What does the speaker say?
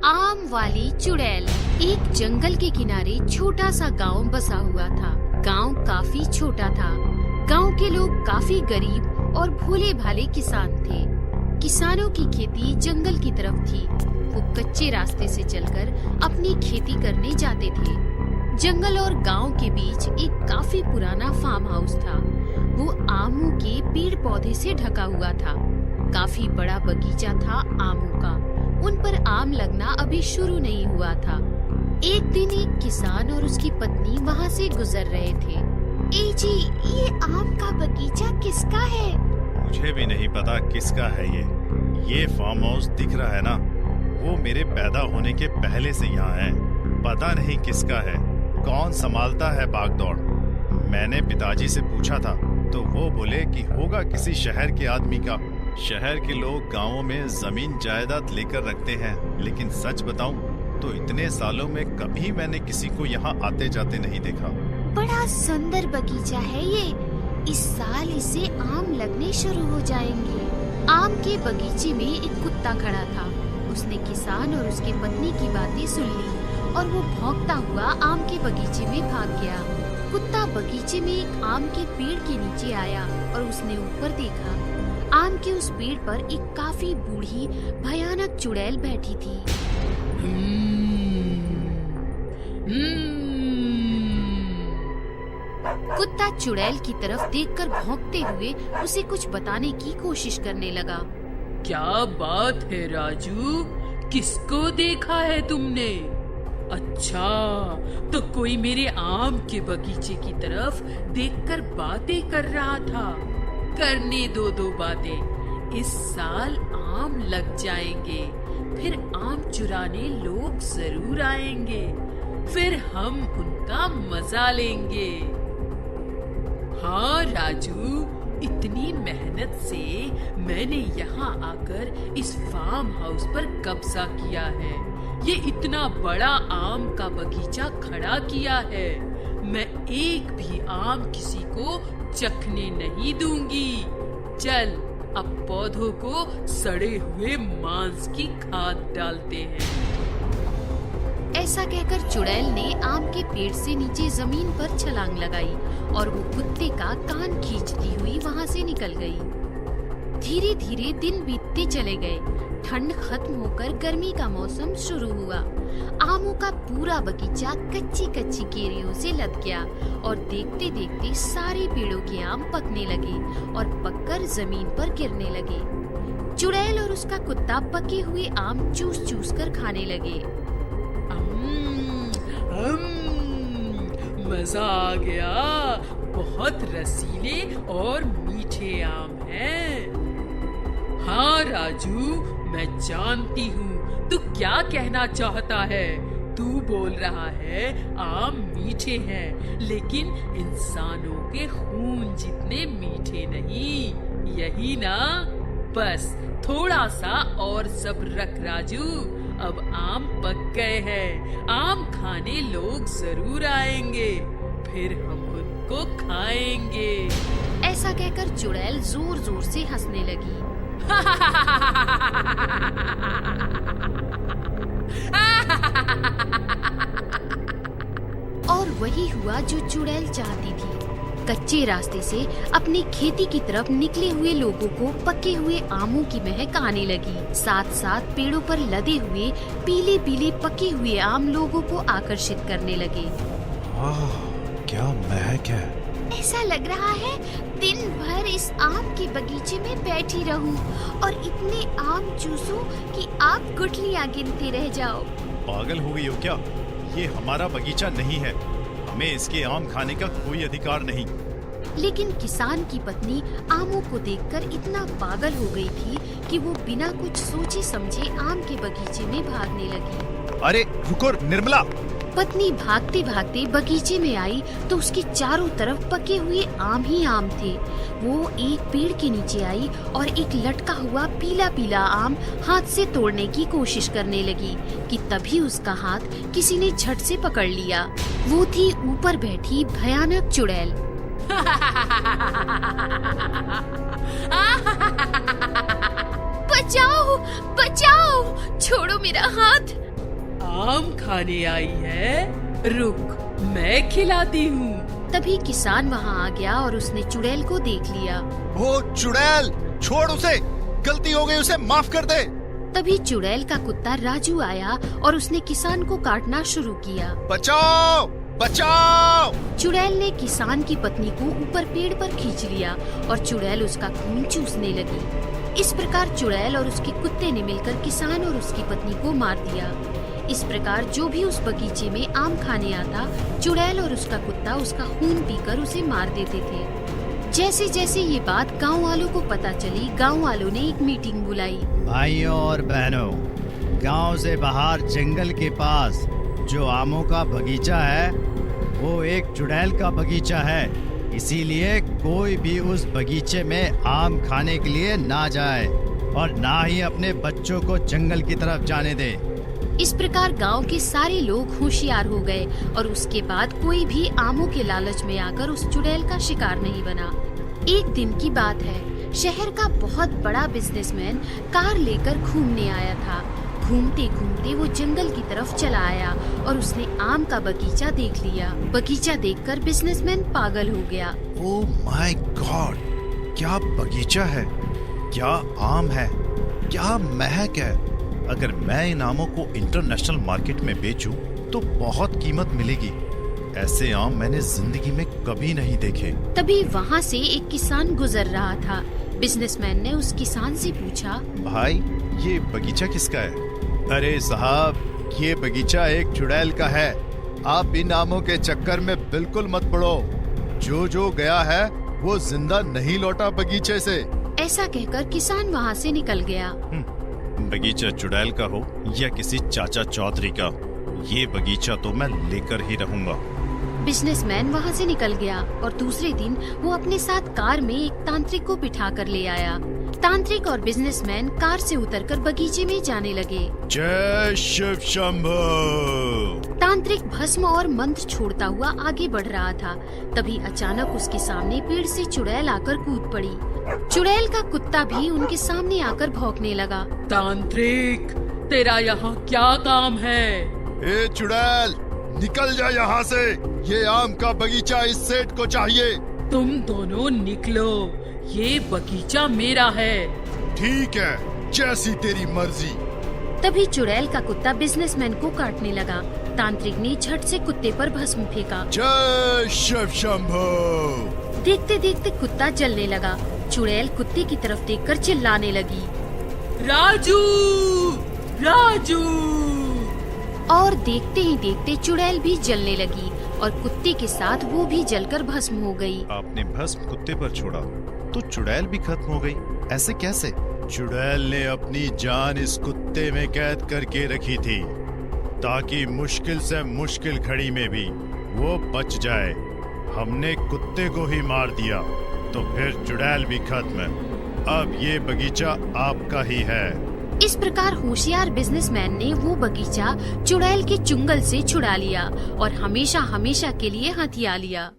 आम वाली चुड़ैल। एक जंगल के किनारे छोटा सा गांव बसा हुआ था। गांव काफी छोटा था। गांव के लोग काफी गरीब और भोले भाले किसान थे। किसानों की खेती जंगल की तरफ थी। वो कच्चे रास्ते से चलकर अपनी खेती करने जाते थे। जंगल और गांव के बीच एक काफी पुराना फार्म हाउस था। वो आमों के पेड़ पौधे से ढका हुआ था। काफी बड़ा बगीचा था आमों का। उन पर आम लगना अभी शुरू नहीं हुआ था। एक दिन एक किसान और उसकी पत्नी वहाँ से गुजर रहे थे। ए जी, ये आम का बगीचा किसका है? मुझे भी नहीं पता किसका है ये फार्म हाउस दिख रहा है ना, वो मेरे पैदा होने के पहले से यहाँ है। पता नहीं किसका है, कौन संभालता है भागदौड़। मैंने पिताजी से पूछा था तो वो बोले कि होगा किसी शहर के आदमी का। शहर के लोग गांवों में जमीन जायदाद लेकर रखते हैं, लेकिन सच बताऊं तो इतने सालों में कभी मैंने किसी को यहाँ आते जाते नहीं देखा। बड़ा सुंदर बगीचा है ये। इस साल इसे आम लगने शुरू हो जाएंगे। आम के बगीचे में एक कुत्ता खड़ा था। उसने किसान और उसकी पत्नी की बातें सुन ली और वो भौंकता हुआ आम के बगीचे में भाग गया। कुत्ता बगीचे में एक आम के पेड़ के नीचे आया और उसने ऊपर देखा। आम के उस पेड़ पर एक काफी बूढ़ी भयानक चुड़ैल बैठी थी। कुत्ता चुड़ैल की तरफ देखकर भौंकते हुए उसे कुछ बताने की कोशिश करने लगा। क्या बात है राजू, किसको देखा है तुमने? अच्छा, तो कोई मेरे आम के बगीचे की तरफ देखकर बातें कर रहा था। करने दो बातें। इस साल आम लग जाएंगे, फिर आम चुराने लोग जरूर आएंगे, फिर हम उनका मजा लेंगे। हाँ राजू, इतनी मेहनत से मैंने यहाँ आकर इस फार्म हाउस पर कब्जा किया है। ये इतना बड़ा आम का बगीचा खड़ा किया है। मैं एक भी आम किसी को चखने नहीं दूंगी। चल, अब पौधों को सड़े हुए मांस की खाद डालते हैं। ऐसा कहकर चुड़ैल ने आम के पेड़ से नीचे जमीन पर छलांग लगाई और वो कुत्ते का कान खींचती हुई वहाँ से निकल गई। धीरे धीरे दिन बीतते चले गए। ठंड खत्म होकर गर्मी का मौसम शुरू हुआ। आमों का पूरा बगीचा कच्ची कच्ची केरियों से लद गया और देखते देखते सारे पेड़ों के आम पकने लगे और पककर जमीन पर गिरने लगे। चुड़ैल और उसका कुत्ता पके हुए आम चूस चूस कर खाने लगे। मजा आ गया। बहुत रसीले और मीठे आम हैं। हाँ राजू, मैं जानती हूँ तू क्या कहना चाहता है। तू बोल रहा है आम मीठे हैं, लेकिन इंसानों के खून जितने मीठे नहीं, यही ना? बस थोड़ा सा और सब्र रख राजू, अब आम पक गए हैं। आम खाने लोग जरूर आएंगे, फिर हम उनको खाएंगे। ऐसा कहकर चुड़ैल जोर जोर से हंसने लगी। और वही हुआ जो चुड़ैल चाहती थी। कच्चे रास्ते से अपनी खेती की तरफ निकले हुए लोगों को पके हुए आमों की महक आने लगी। साथ साथ पेड़ों पर लदे हुए पीले पीले पके हुए आम लोगों को आकर्षित करने लगे। क्या महक है। ऐसा लग रहा है दिन भर इस आम के बगीचे में बैठी रहूं और इतने आम चूसूं कि आप गुठलियां गिनते रह जाओ। पागल हो गई हो क्या? ये हमारा बगीचा नहीं है। हमें इसके आम खाने का कोई अधिकार नहीं। लेकिन किसान की पत्नी आमों को देखकर इतना पागल हो गई थी कि वो बिना कुछ सोचे समझे आम के बगीचे में भागने लगी। अरे रुको निर्मला! पत्नी भागते भागते बगीचे में आई तो उसके चारों तरफ पके हुए आम ही आम थे। वो एक पेड़ के नीचे आई और एक लटका हुआ पीला पीला आम हाथ से तोड़ने की कोशिश करने लगी कि तभी उसका हाथ किसी ने झट से पकड़ लिया। वो थी ऊपर बैठी भयानक चुड़ैल। बचाओ, बचाओ, छोड़ो मेरा हाथ। आम खाने आई है, रुक मैं खिलाती हूँ। तभी किसान वहाँ आ गया और उसने चुड़ैल को देख लिया। ओ चुड़ैल, छोड़ उसे, गलती हो गई, उसे माफ कर दे। तभी चुड़ैल का कुत्ता राजू आया और उसने किसान को काटना शुरू किया। बचाओ बचाओ! चुड़ैल ने किसान की पत्नी को ऊपर पेड़ पर खींच लिया और चुड़ैल उसका खून चूसने लगी। इस प्रकार चुड़ैल और उसके कुत्ते ने मिलकर किसान और उसकी पत्नी को मार दिया। इस प्रकार जो भी उस बगीचे में आम खाने आता, चुड़ैल और उसका कुत्ता उसका खून पीकर उसे मार देते थे। जैसे जैसे ये बात गांव वालों को पता चली, गांव वालों ने एक मीटिंग बुलाई। भाइयों और बहनों, गांव से बाहर जंगल के पास जो आमों का बगीचा है वो एक चुड़ैल का बगीचा है। इसीलिए कोई भी उस बगीचे में आम खाने के लिए ना जाए और ना ही अपने बच्चों को जंगल की तरफ जाने दे। इस प्रकार गांव के सारे लोग होशियार हो गए और उसके बाद कोई भी आमों के लालच में आकर उस चुड़ैल का शिकार नहीं बना। एक दिन की बात है, शहर का बहुत बड़ा बिजनेसमैन कार लेकर घूमने आया था। घूमते घूमते वो जंगल की तरफ चला आया और उसने आम का बगीचा देख लिया। बगीचा देखकर बिजनेसमैन पागल हो गया। ओह माय गॉड, क्या बगीचा है, क्या आम है, क्या महक है। अगर मैं इन आमों को इंटरनेशनल मार्केट में बेचूं तो बहुत कीमत मिलेगी। ऐसे आम मैंने जिंदगी में कभी नहीं देखे। तभी वहाँ से एक किसान गुजर रहा था। बिजनेसमैन ने उस किसान से पूछा, भाई ये बगीचा किसका है? अरे साहब, ये बगीचा एक चुड़ैल का है। आप इन आमों के चक्कर में बिल्कुल मत पड़ो। जो गया है वो जिंदा नहीं लौटा बगीचे से। ऐसा कहकर किसान वहाँ से निकल गया। बगीचा चुड़ैल का हो या किसी चाचा चौधरी का, ये बगीचा तो मैं लेकर ही रहूंगा। बिजनेसमैन वहाँ से निकल गया और दूसरे दिन वो अपने साथ कार में एक तांत्रिक को बिठा कर ले आया। तांत्रिक और बिजनेसमैन कार से उतरकर बगीचे में जाने लगे। जय शिव शंभू! तांत्रिक भस्म और मंत्र छोड़ता हुआ आगे बढ़ रहा था। तभी अचानक उसके सामने पेड़ से चुड़ैल आकर कूद पड़ी। चुड़ैल का कुत्ता भी उनके सामने आकर भौंकने लगा। तांत्रिक, तेरा यहाँ क्या काम है? ए चुड़ैल, निकल जा यहाँ से। ये आम का बगीचा इस सेठ को चाहिए। तुम दोनों निकलो, ये बगीचा मेरा है। ठीक है, जैसी तेरी मर्जी। तभी चुड़ैल का कुत्ता बिजनेसमैन को काटने लगा। तांत्रिक ने झट से कुत्ते पर भस्म फेंका। जय शिव शंभू! देखते देखते कुत्ता जलने लगा। चुड़ैल कुत्ते की तरफ देखकर चिल्लाने लगी, राजू, राजू! और देखते ही देखते चुड़ैल भी जलने लगी और कुत्ते के साथ वो भी जलकर भस्म हो गई। आपने भस्म कुत्ते पर छोड़ा तो चुड़ैल भी खत्म हो गई, ऐसे कैसे? चुड़ैल ने अपनी जान इस कुत्ते में कैद करके रखी थी ताकि मुश्किल से मुश्किल घड़ी में भी वो बच जाए। हमने कुत्ते को ही मार दिया तो फिर चुड़ैल भी खत्म। अब ये बगीचा आपका ही है। इस प्रकार होशियार बिजनेसमैन ने वो बगीचा चुड़ैल के चुंगल से छुड़ा लिया और हमेशा हमेशा के लिए हथिया लिया।